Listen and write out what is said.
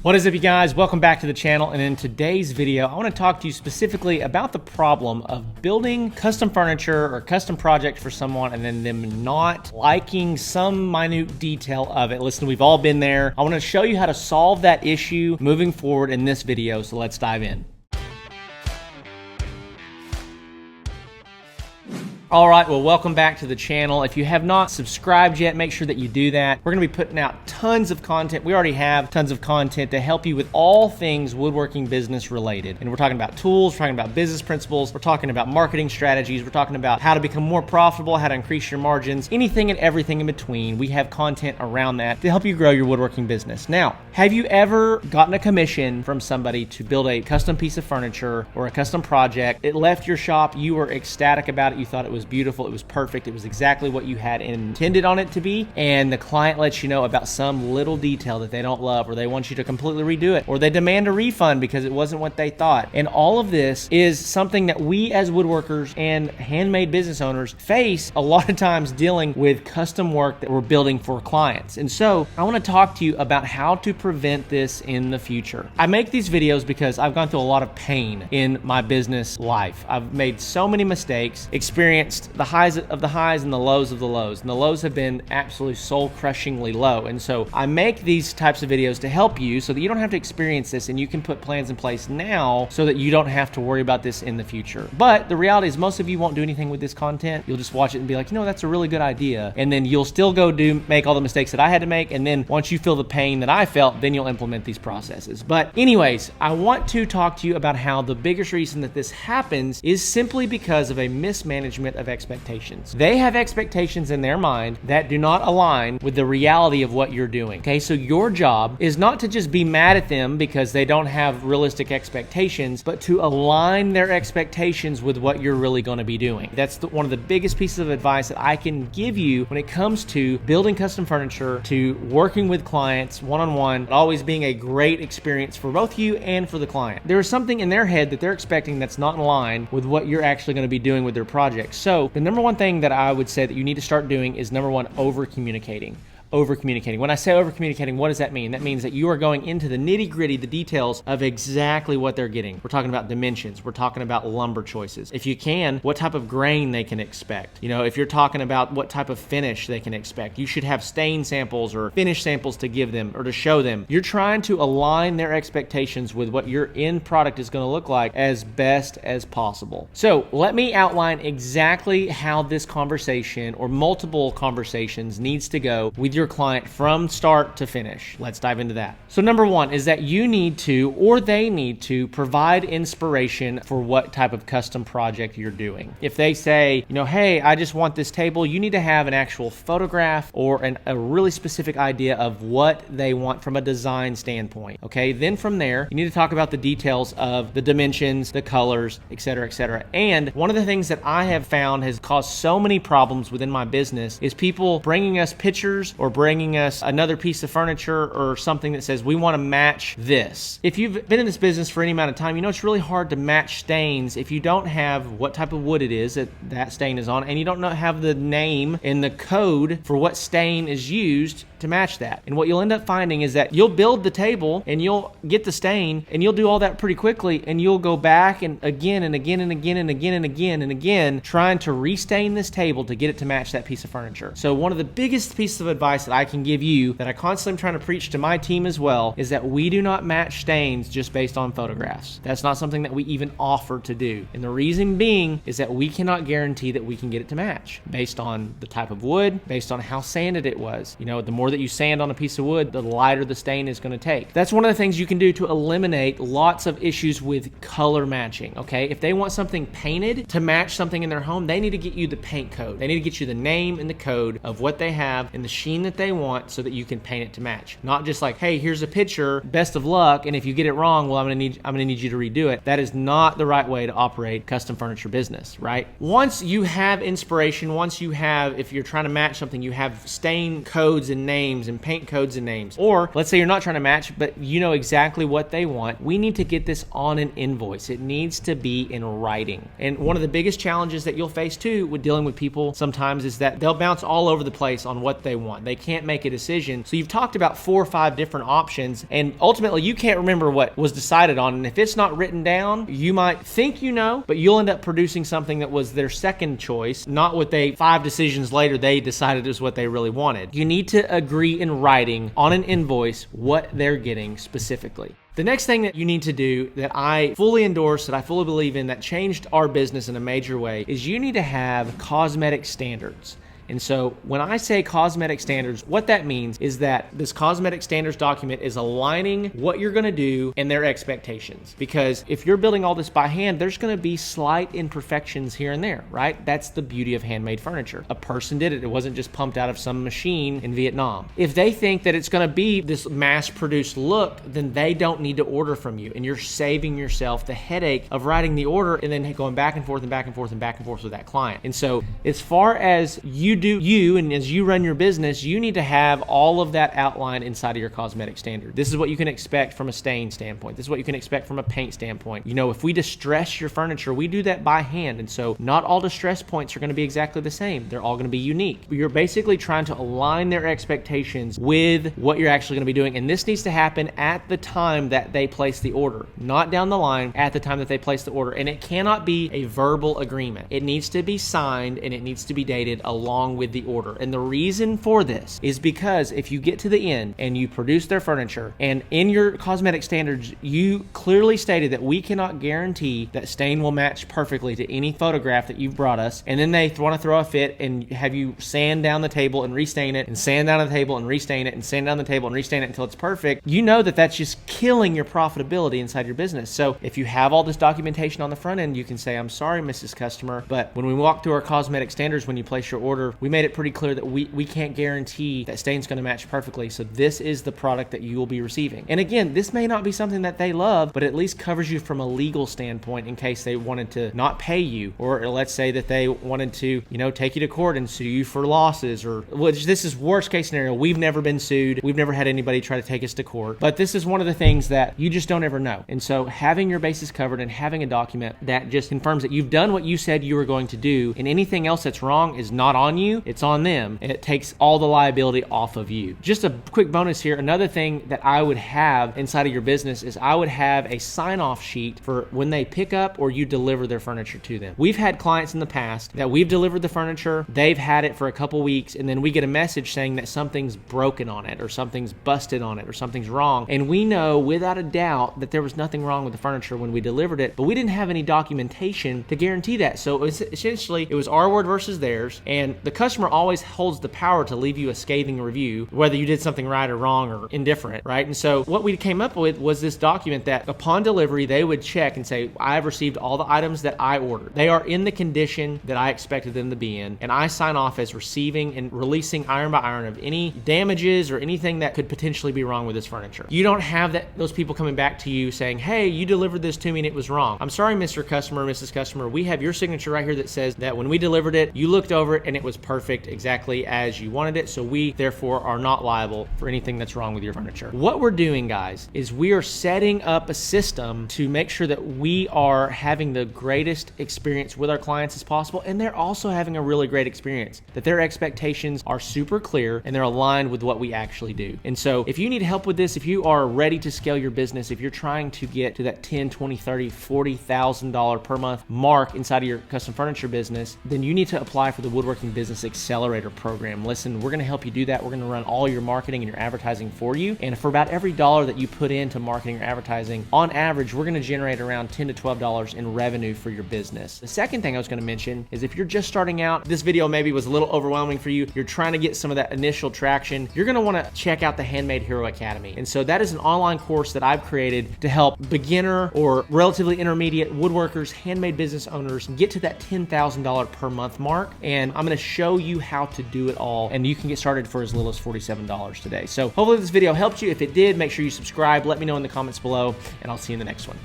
What is up, you guys? Welcome back to the channel, and in today's video I want to talk to you specifically about the problem of building custom furniture or custom project for someone and then them not liking some minute detail of it. Listen, we've all been there. I want to show you how to solve that issue moving forward in this video, so let's dive in. All right, well, welcome back to the channel. If you have not subscribed yet, make sure that you do that. We're gonna be putting out tons of content. We already have tons of content to help you with all things woodworking business related. And we're talking about tools, we're talking about business principles, we're talking about marketing strategies, we're talking about how to become more profitable, how to increase your margins, anything and everything in between. We have content around that to help you grow your woodworking business. Now, have you ever gotten a commission from somebody to build a custom piece of furniture or a custom project? It left your shop, you were ecstatic about it, you thought it was beautiful, it was perfect, it was exactly what you had intended on it to be, and the client lets you know about some little detail that they don't love, or they want you to completely redo it, or they demand a refund because it wasn't what they thought. And all of this is something that we as woodworkers and handmade business owners face a lot of times dealing with custom work that we're building for clients. And so I want to talk to you about how to prevent this in the future. I make these videos because I've gone through a lot of pain in my business life. I've made so many mistakes, experienced the highs of the highs and the lows of the lows, and the lows have been absolutely soul-crushingly low. And so I make these types of videos to help you so that you don't have to experience this, and you can put plans in place now so that you don't have to worry about this in the future. But the reality is most of you won't do anything with this content. You'll just watch it and be like, you know, that's a really good idea, and then you'll still go make all the mistakes that I had to make, and then once you feel the pain that I felt, then you'll implement these processes. But anyways, I want to talk to you about how the biggest reason that this happens is simply because of a mismanagement of expectations. They have expectations in their mind that do not align with the reality of what you're doing. Okay, so your job is not to just be mad at them because they don't have realistic expectations, but to align their expectations with what you're really going to be doing. That's one of the biggest pieces of advice that I can give you when it comes to building custom furniture, to working with clients one-on-one, always being a great experience for both you and for the client. There is something in their head that they're expecting that's not in line with what you're actually going to be doing with their project. So the number one thing that I would say that you need to start doing is, number one, over-communicating. Over-communicating. When I say over-communicating, what does that mean? That means that you are going into the nitty-gritty, the details of exactly what they're getting. We're talking about dimensions. We're talking about lumber choices. If you can, what type of grain they can expect. You know, if you're talking about what type of finish they can expect, you should have stain samples or finish samples to give them or to show them. You're trying to align their expectations with what your end product is going to look like as best as possible. So let me outline exactly how this conversation or multiple conversations needs to go with your client from start to finish. Let's dive into that. So number one is that you need to, or they need to, provide inspiration for what type of custom project you're doing. If they say, you know, hey, I just want this table, you need to have an actual photograph or a really specific idea of what they want from a design standpoint. Okay, then from there, you need to talk about the details of the dimensions, the colors, etc., etc. And one of the things that I have found has caused so many problems within my business is people bringing us pictures or bringing us another piece of furniture or something that says we want to match this. If you've been in this business for any amount of time, you know it's really hard to match stains if you don't have what type of wood it is that stain is on, and you don't have the name and the code for what stain is used to match that. And what you'll end up finding is that you'll build the table and you'll get the stain and you'll do all that pretty quickly, and you'll go back and again and again and again and again and again and again trying to restain this table to get it to match that piece of furniture. So one of the biggest pieces of advice that I can give you, that I constantly am trying to preach to my team as well, is that we do not match stains just based on photographs. That's not something that we even offer to do. And the reason being is that we cannot guarantee that we can get it to match based on the type of wood, based on how sanded it was. You know, the more that you sand on a piece of wood, the lighter the stain is going to take. That's one of the things you can do to eliminate lots of issues with color matching. Okay, if they want something painted to match something in their home, they need to get you the paint code. They need to get you the name and the code of what they have and the sheen that they want so that you can paint it to match. Not just like, hey, here's a picture, best of luck, and if you get it wrong, well, I'm gonna need you to redo it. That is not the right way to operate custom furniture business, right? Once you have inspiration, once you have, if you're trying to match something, you have stain codes and names and paint codes and names. Or let's say you're not trying to match, but you know exactly what they want. We need to get this on an invoice. It needs to be in writing. And one of the biggest challenges that you'll face too with dealing with people sometimes is that they'll bounce all over the place on what they want. They can't make a decision. So you've talked about 4 or 5 different options, and ultimately you can't remember what was decided on. And if it's not written down, you might think you know, but you'll end up producing something that was their second choice, not what 5 decisions later they decided is what they really wanted. You need to agree in writing on an invoice what they're getting specifically. The next thing that you need to do that I fully endorse, that I fully believe in, that changed our business in a major way, is you need to have cosmetic standards. And so when I say cosmetic standards, what that means is that this cosmetic standards document is aligning what you're going to do and their expectations. Because if you're building all this by hand, there's going to be slight imperfections here and there, right? That's the beauty of handmade furniture. A person did it. It wasn't just pumped out of some machine in Vietnam. If they think that it's going to be this mass-produced look, then they don't need to order from you. And you're saving yourself the headache of writing the order and then going back and forth and back and forth and back and forth with that client. And so as far as you and as you run your business, you need to have all of that outlined inside of your cosmetic standard. This is what you can expect from a stain standpoint. This is what you can expect from a paint standpoint. You know, if we distress your furniture, we do that by hand. And so not all distress points are going to be exactly the same. They're all going to be unique. You're basically trying to align their expectations with what you're actually going to be doing. And this needs to happen at the time that they place the order, not down the line, at the time that they place the order. And it cannot be a verbal agreement. It needs to be signed and it needs to be dated along with the order. And the reason for this is because if you get to the end and you produce their furniture, and in your cosmetic standards you clearly stated that we cannot guarantee that stain will match perfectly to any photograph that you've brought us, and then they want to throw a fit and have you sand down the table and restain it, and sand down the table and restain it, and sand down the table and restain it until it's perfect, you know that that's just killing your profitability inside your business. So if you have all this documentation on the front end, you can say, I'm sorry, Mrs. Customer, but when we walk through our cosmetic standards, when you place your order, we made it pretty clear that we can't guarantee that stain's going to match perfectly. So this is the product that you will be receiving. And again, this may not be something that they love, but at least covers you from a legal standpoint in case they wanted to not pay you, or let's say that they wanted to, you know, take you to court and sue you for losses, or which this is worst case scenario. We've never been sued. We've never had anybody try to take us to court, but this is one of the things that you just don't ever know. And so having your bases covered and having a document that just confirms that you've done what you said you were going to do, and anything else that's wrong is not on you, it's on them, and it takes all the liability off of you. Just a quick bonus here, another thing that I would have inside of your business is I would have a sign-off sheet for when they pick up or you deliver their furniture to them. We've had clients in the past that we've delivered the furniture, they've had it for a couple weeks, and then we get a message saying that something's broken on it, or something's busted on it, or something's wrong, and we know without a doubt that there was nothing wrong with the furniture when we delivered it, but we didn't have any documentation to guarantee that. So essentially it was our word versus theirs, and the customer always holds the power to leave you a scathing review, whether you did something right or wrong or indifferent, right? And so what we came up with was this document that upon delivery, they would check and say, I've received all the items that I ordered. They are in the condition that I expected them to be in, and I sign off as receiving and releasing iron by iron of any damages or anything that could potentially be wrong with this furniture. You don't have those people coming back to you saying, hey, you delivered this to me and it was wrong. I'm sorry, Mr. Customer, Mrs. Customer, we have your signature right here that says that when we delivered it, you looked over it and it was perfect exactly as you wanted it, so we therefore are not liable for anything that's wrong with your furniture. What we're doing, guys, is we are setting up a system to make sure that we are having the greatest experience with our clients as possible, and they're also having a really great experience, that their expectations are super clear and they're aligned with what we actually do. And so if you need help with this, if you are ready to scale your business, if you're trying to get to that $10, $20, $30, $40,000 per month mark inside of your custom furniture business, then you need to apply for the Woodworking Business Accelerator program. Listen, we're going to help you do that. We're going to run all your marketing and your advertising for you. And for about every dollar that you put into marketing or advertising, on average, we're going to generate around $10 to $12 in revenue for your business. The second thing I was going to mention is if you're just starting out, this video maybe was a little overwhelming for you, you're trying to get some of that initial traction, you're going to want to check out the Handmade Hero Academy. And so that is an online course that I've created to help beginner or relatively intermediate woodworkers, handmade business owners get to that $10,000 per month mark. And I'm going to show you how to do it all. And you can get started for as little as $47 today. So hopefully this video helped you. If it did, make sure you subscribe. Let me know in the comments below, and I'll see you in the next one.